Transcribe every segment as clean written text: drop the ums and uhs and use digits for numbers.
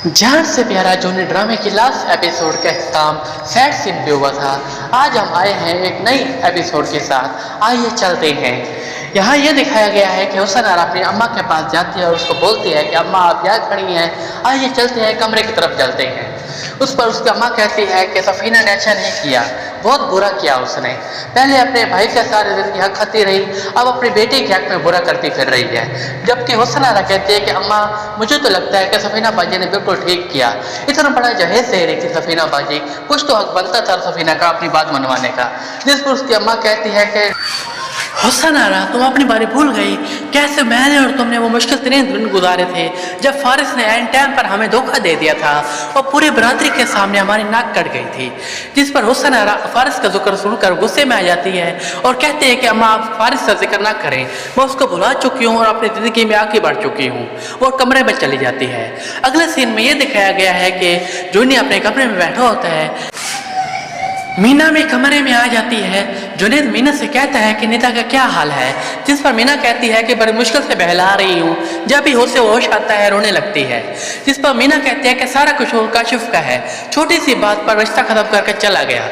जान से प्यारा जूनियर ड्रामे की लास्ट एपिसोड का इख्तिताम सैड सीन पे हुआ था। आज हम आए हैं एक नई एपिसोड के साथ। आइए चलते हैं। यहाँ ये दिखाया गया है कि हुसन आरा अपनी अम्मा के पास जाती है और उसको बोलती है कि अम्मा आप यहाँ खड़ी हैं, आइए चलते हैं कमरे की तरफ चलते हैं। उस पर उसकी अम्मा कहती है कि सफीना ने अच्छा नहीं किया, बहुत बुरा किया उसने। पहले अपने भाई के सारे जिंदगी हक खाती रही, अब अपनी बेटी के हक में बुरा करती फिर रही है। जबकि हुसन आरा कहती है कि अम्मा मुझे तो लगता है कि सफीना बाजी ने बिल्कुल ठीक किया, इतना बड़ा जहेज दे रही थी सफीना बाजी, कुछ तो हक बनता था सफीना का अपनी बात मनवाने का। जिस पर उसकी अम्मा कहती है कि हुसन आरा तुम अपनी बारी भूल गई, कैसे मैंने और तुमने वो मुश्किल तरीन दिन गुजारे थे जब फारिस ने एंड टाइम पर हमें धोखा दे दिया था और पूरी बरादरी के सामने हमारी नाक कट गई थी। जिस पर हुसन आरा फारिस का जिक्र सुनकर गुस्से में आ जाती है और कहते हैं कि अम्मा आप फारिस का जिक्र ना करें, मैं उसको भुला चुकी हूँ और अपनी ज़िंदगी में आगे बढ़ चुकी हूँ। वो कमरे में चली जाती है। अगले सीन में ये दिखाया गया है कि जूनी अपने कमरे में बैठा होता है, मीना भी कमरे में आ जाती है। जुनैद मीना से कहता है कि निदा का क्या हाल है, जिस पर मीना कहती है कि बड़ी मुश्किल से बहला रही हूँ, जब भी होश से होश आता है रोने लगती है। जिस पर मीना कहती है कि सारा कुछ काशिफ का है, छोटी सी बात पर रिश्ता खत्म करके चला गया।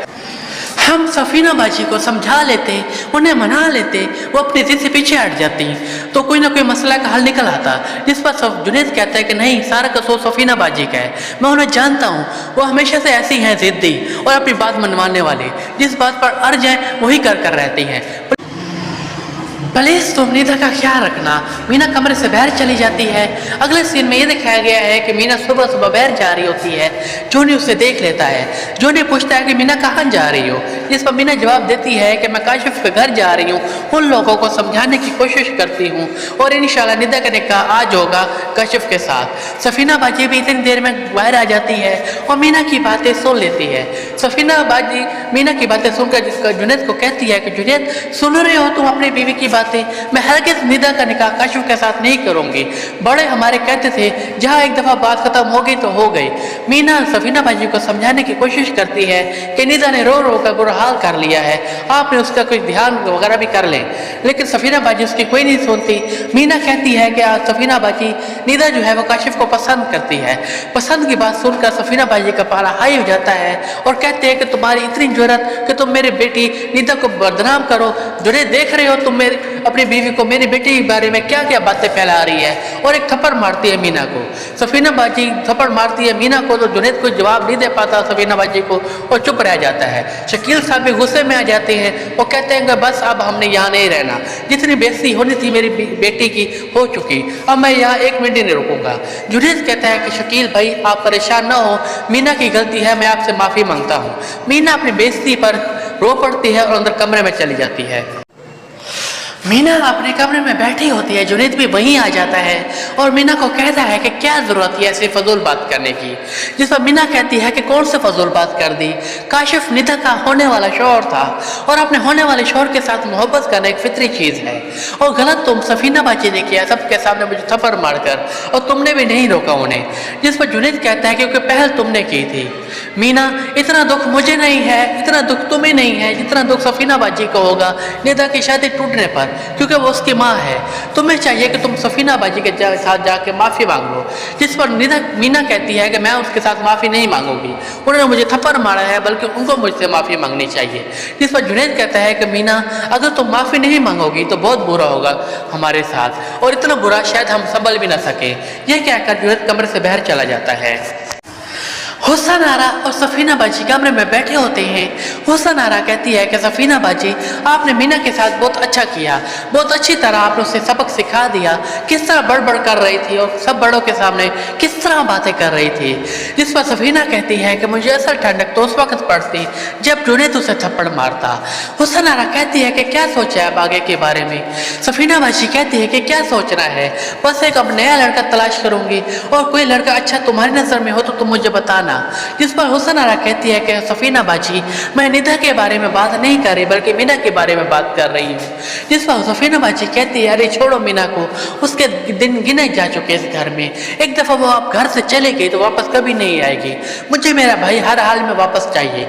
हम सफीना बाजी को समझा लेते, उन्हें मना लेते, वो अपनी जिद से पीछे हट जाती तो कोई ना कोई मसला का हल निकल आता। जिस पर जुनैद कहता है कि नहीं, सारा कसूर सफीना बाजी का है, मैं उन्हें जानता हूँ, वो हमेशा से ऐसी हैं जिद्दी और अपनी बात मनवाने वाली, जिस बात पर अड़ जाए वही कर रहती हैं। प्लीज तुम निदा का ख्याल रखना। मीना कमरे से बाहर चली जाती है। अगले सीन में ये दिखाया गया है कि मीना सुबह सुबह बाहर जा रही होती है। जूनी उसे देख लेता है। जूनी पूछता है कि मीना कहाँ जा रही हो, जिस पर मीना जवाब देती है कि मैं काशिफ के घर जा रही हूँ, उन लोगों को समझाने की कोशिश करती हूँ और इंशाल्लाह निदा का निकाह आज होगा काशिफ के साथ। सफीना बाजी भी इतनी देर में बाहर आ जाती है और मीना की बातें सुन लेती है। सफीना बाजी मीना की बातें सुनकर जुनैद को कहती है कि जुनैद सुन रहे हो तुम अपनी बीवी की बातें, मैं हरगिज़ निदा का निकाह काशिफ के साथ नहीं करूंगी। बड़े हमारे कहते थे जहां एक दफा बात खत्म हो गई तो हो गई। मीना सफीना बाजी को समझाने की कोशिश करती है कि निदा ने रो रो कर बुरा हाल कर लिया है, आपने उसका कुछ ध्यान वगैरह भी कर लें, लेकिन सफीना बाजी उसकी कोई नहीं सुनती। मीना कहती है कि सफीना बाजी निदा जो है वो काशिफ को पसंद करती है। पसंद की बात सुनकर सफीना बाजी का पारा हाई हो जाता है और कहते हैं कि तुम्हारी इतनी जरूरत कि तुम मेरी बेटी निदा को बदनाम करो, जो देख रहे हो तुम मेरे अपनी बीवी को मेरी बेटी के बारे में क्या क्या बातें फैला रही है, और एक थप्पड़ मारती है मीना को। सफीना बाजी थप्पड़ मारती है मीना को तो जुनैद कोई जवाब नहीं दे पाता सफीना बाजी को और चुप रह जाता है। शकील साहब भी गुस्से में आ जाते हैं और कहते हैं कि बस अब हमने यहाँ नहीं रहना, जितनी बेइज्जती होनी थी मेरी बेटी की हो चुकी, अब मैं यहाँ एक मिनट ही नहीं रुकूंगा। जुनैद कहता है कि शकील भाई आप परेशान ना हो, मीना की गलती है, मैं आपसे माफ़ी मांगता हूँ। मीना अपनी बेइज्जती पर रो पड़ती है और अंदर कमरे में चली जाती है। मीना अपने कमरे में बैठी होती है। जुनैद भी वहीं आ जाता है और मीना को कहता है कि क्या ज़रूरत है ऐसी फजूल बात करने की, जिस पर मीना कहती है कि कौन से फजूल बात कर दी, काशिफ निदा का होने वाला शौहर था और अपने होने वाले शौहर के साथ मोहब्बत करना एक फितरी चीज़ है और गलत तुम सफीना बाजी ने किया सबके सामने मुझे थप्पड़ मारकर, और तुमने भी नहीं रोका उन्हें। जिस पर जुनैद कहता है क्योंकि पहल तुमने की थी। मीना इतना दुख मुझे नहीं है, इतना दुख तुम्हें नहीं है जितना दुख सफीना बाजी को होगा निदा की शादी टूटने पर, क्योंकि वो उसकी माँ है। तुम्हें चाहिए कि तुम सफीना बाजी के साथ जाके माफ़ी मांग लो। जिस पर मीना कहती है कि मैं उसके साथ माफ़ी नहीं मांगूंगी, उन्होंने मुझे थप्पड़ मारा है, बल्कि उनको मुझसे माफ़ी मांगनी चाहिए। जिस पर जुनैद कहता है कि मीना अगर तुम माफ़ी नहीं मांगोगी तो बहुत बुरा होगा हमारे साथ, और इतना बुरा शायद हम संभल भी ना सके। यह कहकर जुनैद कमरे से बाहर चला जाता है। हुसन आरा और सफीना बाजी कमरे में बैठे होते हैं। हुसन आरा कहती है कि सफीना बाजी आपने मीना के साथ बहुत अच्छा किया, बहुत अच्छी तरह आपने उसे सबक सिखा दिया, किस तरह बड़बड़ कर रही थी और सब बड़ों के सामने किस तरह बातें कर रही थी। जिस पर सफीना कहती है कि मुझे असल ठंडक तो उस वक्त पड़ती जब जुनैद उसे थप्पड़ मारता। हुसन आरा कहती है कि क्या सोचा है अब आगे के बारे में। सफीना बाजी कहती है कि क्या सोचना है, बस एक अब नया लड़का तलाश करूंगी और कोई लड़का अच्छा तुम्हारी नज़र में हो तो तुम मुझे बताना। जिस पर हुसन आरा कहती है कि सफीना बाजी मैं निदा के बारे में बात नहीं कर रही बल्कि मीना के बारे में बात कर रही हूँ। जिस पर सफीना बाजी कहती है अरे छोड़ो मीना को, उसके दिन गिने जा चुके इस घर में, एक दफ़ा वो आप घर से चले गई तो वापस कभी नहीं आएगी, मुझे मेरा भाई हर हाल में वापस चाहिए।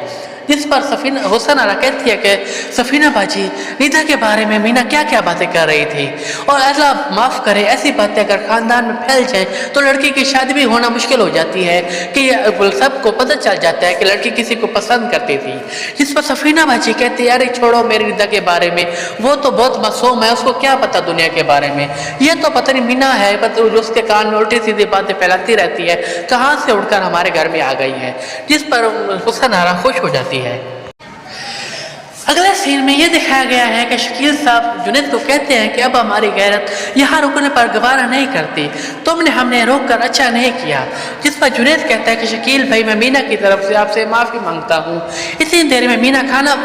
जिस पर हुसन आरा कहती है कि सफीना बाजी निदा के बारे में मीना क्या क्या बातें कर रही थी, और अल्लाह माफ़ करे ऐसी बातें अगर ख़ानदान में फैल जाए तो लड़की की शादी भी होना मुश्किल हो जाती है कि सबको पता चल जाता है कि लड़की किसी को पसंद करती थी। जिस पर सफीना बाजी कहती है, अरे छोड़ो मेरी निदा के बारे में, वो तो बहुत मासूम है, उसको क्या पता दुनिया के बारे में, ये तो पता नहीं मीना है, जो उसके कान में उल्टी सीधी बातें फैलाती रहती है, कहाँ से उड़कर हमारे घर में आ गई है। जिस पर हुसन आरा खुश हो जाती है। अगले सीन में ये दिखाया गया है कि शकील साहब जुनैद को कहते हैं कि अब हमारी गैरत यहाँ रुकने पर गवारा नहीं करती, तुमने हमने रोक कर अच्छा नहीं किया। जिस पर जुनैद कहता है कि शकील भाई मैं मीना की तरफ से आपसे माफ़ी मांगता हूँ। इतनी देर में मीना खाना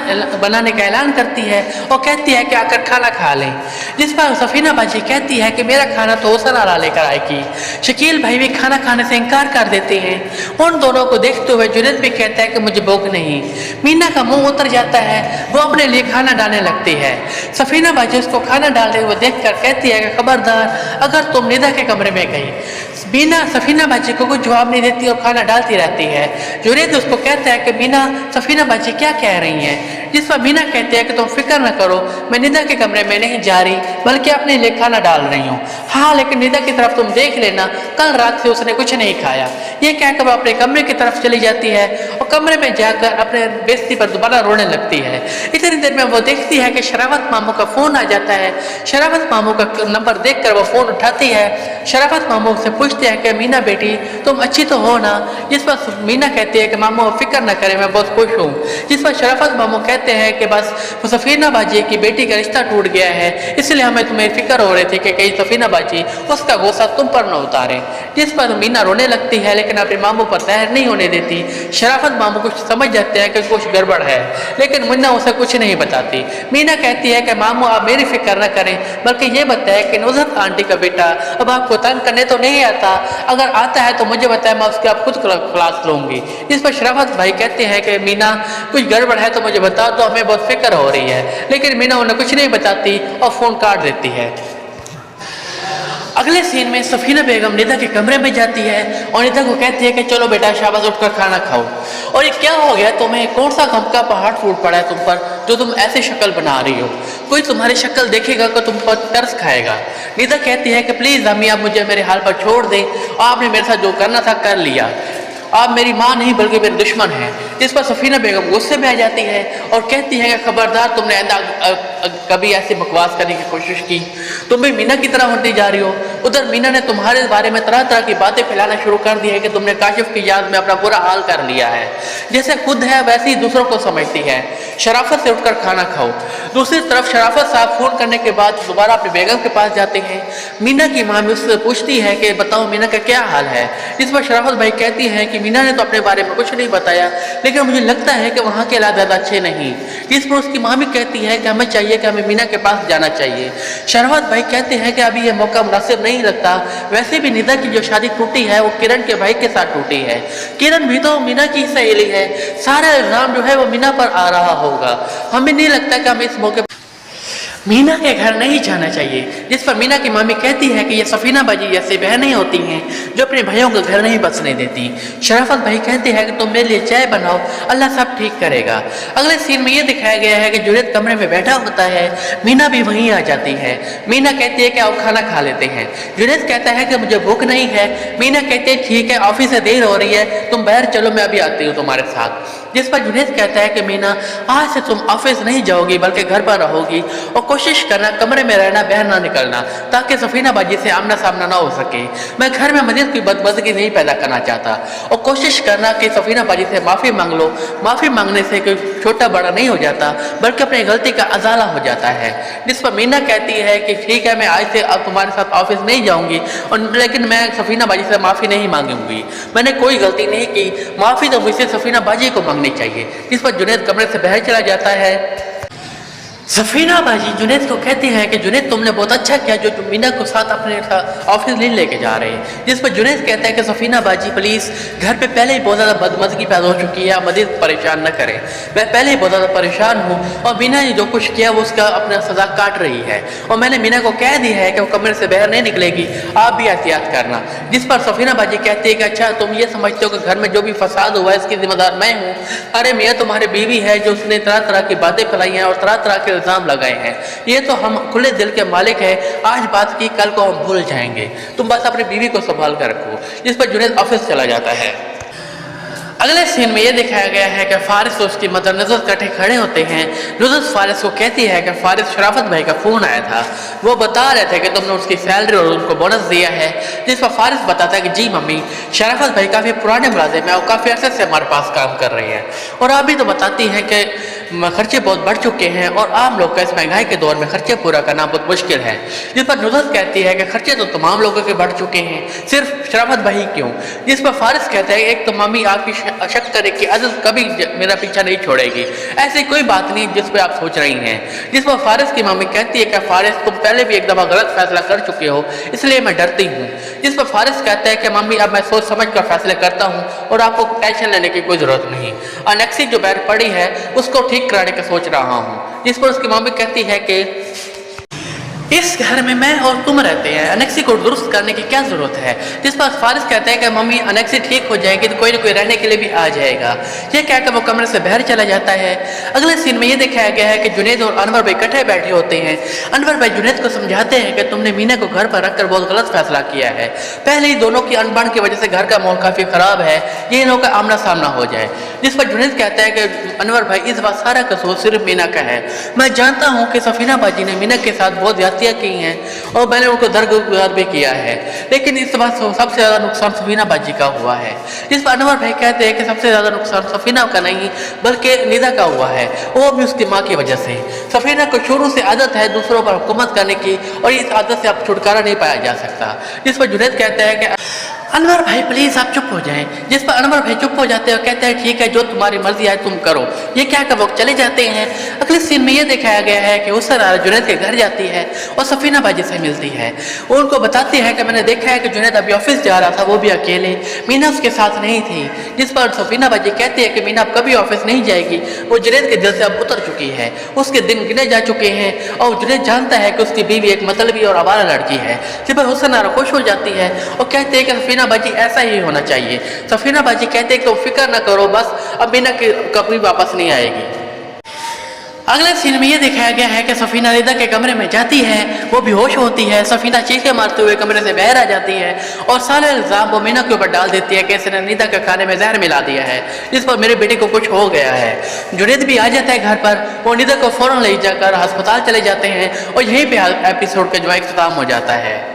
बनाने का ऐलान करती है और कहती है कि आकर खाना खा लें। जिस पर सफीना बाजी कहती है कि मेरा खाना तो हुसन आरा लेकर आएगी। शकील भाई भी खाना खाने से इनकार कर देते हैं। उन दोनों को देखते हुए जुनैद भी कहता है कि मुझे भूख नहीं। मीना का मुँह उतर जाता है, वो अपने लिए खाना डालने लगती है। सफीना बाजी उसको खाना डालते हुए देखकर कहती है कि खबरदार अगर तुम निदा के कमरे में गई। मीना सफीना बाजी को कुछ जवाब नहीं देती और खाना डालती रहती है। जुनैद उसको कहता है कि मीना सफीना बाजी क्या कह रही हैं। जिस पर मीना कहती है कि तुम फिक्र न करो, मैं निदा के कमरे में नहीं जा रही बल्कि अपने लिए खाना डाल रही हूँ। हाँ लेकिन निदा की तरफ तुम देख लेना, कल रात से उसने कुछ नहीं खाया। ये कहकर वो अपने कमरे की तरफ चली जाती है और कमरे में जाकर अपने बेइज्जती पर दोबारा रोने लगती है। इतनी देर में वो देखती है कि शराफत मामू का फ़ोन आ जाता है। शराफत मामू का नंबर देखकर वो फ़ोन उठाती है। शराफत मामू से पूछती है कि मीना बेटी तुम अच्छी तो हो ना। जिस पर मीना कहती है कि मामू फिक्र न करें, मैं बहुत खुश हूँ। जिस पर शराफत मामू कहते हैं कि बस सफीना बाजी की बेटी का रिश्ता टूट गया है, इसलिए हमें तुम्हें फिक्र हो रही थी कि कहीं सफीना बाजी उसका गुस्सा तुम पर न उतारे। जिस पर मीना रोने लगती है लेकिन अपने मामू पर तहर नहीं होने देती। शराफत मामू कुछ समझ जाते हैं कि कुछ गड़बड़ है, लेकिन मीना उसे कुछ नहीं बताती। मीना कहती है कि मामू आप मेरी फिक्र न करें, बल्कि ये बताएं कि नुज़हत आंटी का बेटा अब आपको तंग करने तो नहीं आता, अगर आता है तो मुझे बताए, मैं उसके आप खुद क्लास लूँगी। जिस पर शराफत भाई कहते हैं कि मीना कुछ गड़बड़ है तो मुझे बता दो, हमें बहुत फिक्र हो रही है। लेकिन मीना उन्हें कुछ नहीं बताती और फ़ोन काट देती है। अगले सीन में सफीना बेगम निदा के कमरे में जाती है और निदा को कहती है कि चलो बेटा शाबाश उठकर खाना खाओ। और ये क्या हो गया तुम्हें, कौन सा गम का पहाड़ टूट पड़ा है तुम पर जो तुम ऐसे शक्ल बना रही हो, कोई तुम्हारी शक्ल देखेगा तो तुम पर तरस खाएगा। निदा कहती है कि प्लीज़ अम्मी आप मुझे मेरे हाल पर छोड़ दें, आपने मेरे साथ जो करना था कर लिया, आप मेरी माँ नहीं बल्कि मेरे दुश्मन हैं। जिस पर सफीना बेगम गुस्से में आ जाती है और कहती है कि खबरदार तुमने कभी ऐसी बकवास करने की कोशिश की, तुम भी मीना की तरह होती जा रही हो। उधर मीना ने तुम्हारे बारे में तरह तरह की बातें फैलाना शुरू कर दी है कि तुमने काशिफ की याद में अपना बुरा हाल कर लिया है, जैसे खुद है वैसे ही दूसरों को समझती है। शराफत से उठकर खाना खाओ। दूसरी तरफ शराफत साहब फ़ोन करने के बाद दोबारा अपने बेगम के पास जाते हैं। मीना की माँ भी उससे पूछती है कि बताओ मीना का क्या हाल है। जिस पर शराफत भाई कहती है कि मीना ने तो अपने बारे में कुछ नहीं बताया, लेकिन मुझे लगता है कि वहाँ के हालात ज़्यादा अच्छे नहीं। जिस पर उसकी माँ भी कहती है कि हमें चाहिए कि हमें मीना के पास जाना चाहिए। शराफत भाई कहते हैं कि अभी ये मौका मुनासिब नहीं लगता, वैसे भी निदा की जो शादी टूटी है वो किरण के भाई के साथ टूटी है। किरण भी तो मीना की सहेली है, सारा इल्ज़ाम जो है वो मीना पर आ रहा होगा। हमें नहीं लगता कि हमें इस मौके मीना के घर नहीं जाना चाहिए। जिस पर मीना की मामी कहती है कि ये सफीना बाजी जैसी बहनें होती हैं जो अपने भाइयों को घर नहीं बसने देती। शराफत भाई कहते हैं कि तुम मेरे लिए चाय बनाओ, अल्लाह सब ठीक करेगा। अगले सीन में ये दिखाया गया है कि जुनैद कमरे में बैठा होता है, मीना भी वहीं आ जाती है। मीना कहती है कि आओ खाना खा लेते हैं। जुनैद कहता है कि मुझे भूख नहीं है। मीना कहती है ठीक है ऑफिस से देर हो रही है, तुम बाहर चलो मैं अभी आती हूँ तुम्हारे साथ। जिस पर जुनैद कहता है कि मीना आज से तुम ऑफिस नहीं जाओगी बल्कि घर पर रहोगी और कोशिश करना कमरे में रहना, बाहर ना निकलना, ताकि सफीना बाजी से आमना सामना ना हो सके। मैं घर में मजीद की बदबदगी नहीं पैदा करना चाहता और कोशिश करना कि सफीना बाजी से माफ़ी मांग लो। माफ़ी मांगने से कोई छोटा बड़ा नहीं हो जाता बल्कि अपनी गलती का अजाला हो जाता है। जिस पर मीना कहती है कि ठीक है मैं आज से अब तुम्हारे साथ ऑफिस नहीं जाऊँगी, और लेकिन मैं सफीना बाजी से माफ़ी नहीं मांगूंगी, मैंने कोई गलती नहीं की, माफ़ी तो मुझसे सफीना बाजी को चाहिए। इस पर जुनैद कमरे से बाहर चला जाता है। सफीना बाजी जुनैद को कहती हैं कि जुनैद तुमने बहुत अच्छा किया जो मीना को साथ अपने ऑफिस नहीं लेके जा रहे हैं। जिस पर जुनैद कहता है कि सफीना बाजी प्लीज़, घर पे पहले ही बहुत ज़्यादा बदमज़गी पैदा हो चुकी है, मज़ीद परेशान न करें। मैं पहले ही बहुत ज़्यादा परेशान हूँ और मीना ने जो कुछ किया वो उसका अपना सज़ा काट रही है और मैंने मीना को कह दिया है कि वो कमरे से बाहर नहीं निकलेगी, आप भी एहतियात करना। जिस पर सफीना बाजी कहती है कि अच्छा तुम ये समझते हो कि घर में जो भी फसाद हुआ है इसकी जिम्मेदार मैं हूँ? अरे मियाँ तुम्हारी बीवी है जो उसने तरह तरह की बातें फैलाई हैं और तरह तरह के इल्ज़ाम लगाए हैं। ये तो हम खुले दिल के मालिक हैं, आज बात की कल को हम भूल जाएंगे, तुम बस अपनी बीवी को संभाल कर रखो। जिस पर जुनैद ऑफिस चला जाता है। अगले सीन में ये दिखाया गया है कि फारिस और उसकी मदर नुसरत इकट्ठे खड़े होते हैं। नुसरत फारिस को कहती है कि फारिस शराफत भाई का फ़ोन आया था, वो बता रहे थे कि तुमने उसकी सैलरी और उनको बोनस दिया है। जिस पर फारिस बताता है कि जी मम्मी, शराफत भाई काफ़ी पुराने मुलाजिम हैं और काफ़ी अरसे से हमारे पास काम कर रहे हैं और आप भी तो बताती हैं कि खर्चे बहुत बढ़ चुके हैं और आम लोग का इस महंगाई के दौर में खर्चे पूरा करना बहुत मुश्किल है। जिस पर नुसरत कहती है कि खर्चे तो तमाम लोगों के बढ़ चुके हैं, सिर्फ शराफत भाई क्यों? जिस पर फारिस कहता है एक तो मम्मी आपकी शक्कर की आदत कभी मेरा पीछा नहीं छोड़ेगी, ऐसी कोई बात नहीं जिस पर आप सोच रही हैं। जिस पर फारिस की मम्मी कहती है कि फारिस तुम पहले भी एक दफ़ा गलत फैसला कर चुके हो इसलिए मैं डरती हूँ। जिस पर फारिस कहता है कि मम्मी अब मैं सोच समझ कर फैसले करता हूँ और आपको टेंशन लेने की कोई ज़रूरत नहीं। अनेक्सी जो बैर पड़ी है उसको ठीक कराने का सोच रहा हूँ। जिस पर उसकी मम्मी कहती है कि इस घर में मैं और तुम रहते हैं, अनेक्सी को दुरुस्त करने की क्या जरूरत है? जिस पर फारिस कहते हैं कि मम्मी अनेक्सी ठीक हो जाएगी तो कोई ना कोई रहने के लिए भी आ जाएगा। ये कहकर वो कमरे से बाहर चला जाता है। अगले सीन में ये दिखाया गया है कि जुनैद और अनवर भाई इकट्ठे बैठे होते हैं। अनवर भाई जुनैद को समझाते हैं कि तुमने मीना को घर पर रखकर बहुत गलत फैसला किया है, पहले ही दोनों की अनबन की वजह से घर का माहौल काफ़ी ख़राब है, ये इन लोगों का आमना सामना हो जाए। जिस पर जुनैद कहता है कि अनवर भाई इस बार सारा कसूर सिर्फ मीना का है, मैं जानता हूँ कि सफीना बाजी ने मीना के साथ बहुत ज्यादतियाँ की हैं और मैंने उनको दरगुजार भी किया है, लेकिन इस बार सबसे ज़्यादा नुकसान सफीना बाजी का हुआ है। जिस पर अनवर भाई कहते हैं कि सबसे ज़्यादा नुकसान सफीना का नहीं बल्कि निदा का हुआ है, वो भी उसकी माँ की वजह से। सफीना को शुरू से आदत है दूसरों पर हुकूमत करने की और इस आदत से अब छुटकारा नहीं पाया जा सकता। जिस पर जुनैद कहता है कि अनवर भाई प्लीज आप चुप हो जाएं। जिस पर अनवर भाई चुप हो जाते हैं और कहते हैं ठीक है जो तुम्हारी मर्जी है तुम करो। ये क्या कर वो चले जाते हैं। अगले सीन में ये दिखाया गया है कि उस तरह जुनैद के घर जाती है और सफीना बाजी से मिलती है। वो उनको बताती है कि मैंने देखा है कि जुनैद अभी ऑफिस जा रहा था, वो भी अकेले, मीना उसके साथ नहीं थी। जिस पर सफीना बाजी कहती है कि मीना अब कभी ऑफिस नहीं जाएगी, वो जुनैद के दिल से अब उतर चुकी है, उसके दिन गिने जा चुके हैं और जुनैद जानता है कि उसकी बीवी एक मतलबी और आवारा लड़की है। जिस पर हुसन आरा खुश हो जाती है और कहते हैं कि सफीना बाजी ऐसा ही होना चाहिए। सफीना बाजी कहते हैं कि तो फिक्र ना करो, बस अब मीना कभी वापस नहीं आएगी। अगले सीन में ये दिखाया गया है कि सफीना निदा के कमरे में जाती है, वो बेहोश होती है। सफीना चीखें मारते हुए कमरे से बाहर आ जाती है और सारे इल्जाम वो मीना के ऊपर डाल देती है कि इसने निदा के खाने में जहर मिला दिया है, जिस पर मेरे बेटे को कुछ हो गया है। जुनैद भी आ जाता है घर पर, वो निदा को फौरन ले जाकर अस्पताल चले जाते हैं और यहीं पे एपिसोड का जो इख्तिताम हो जाता है।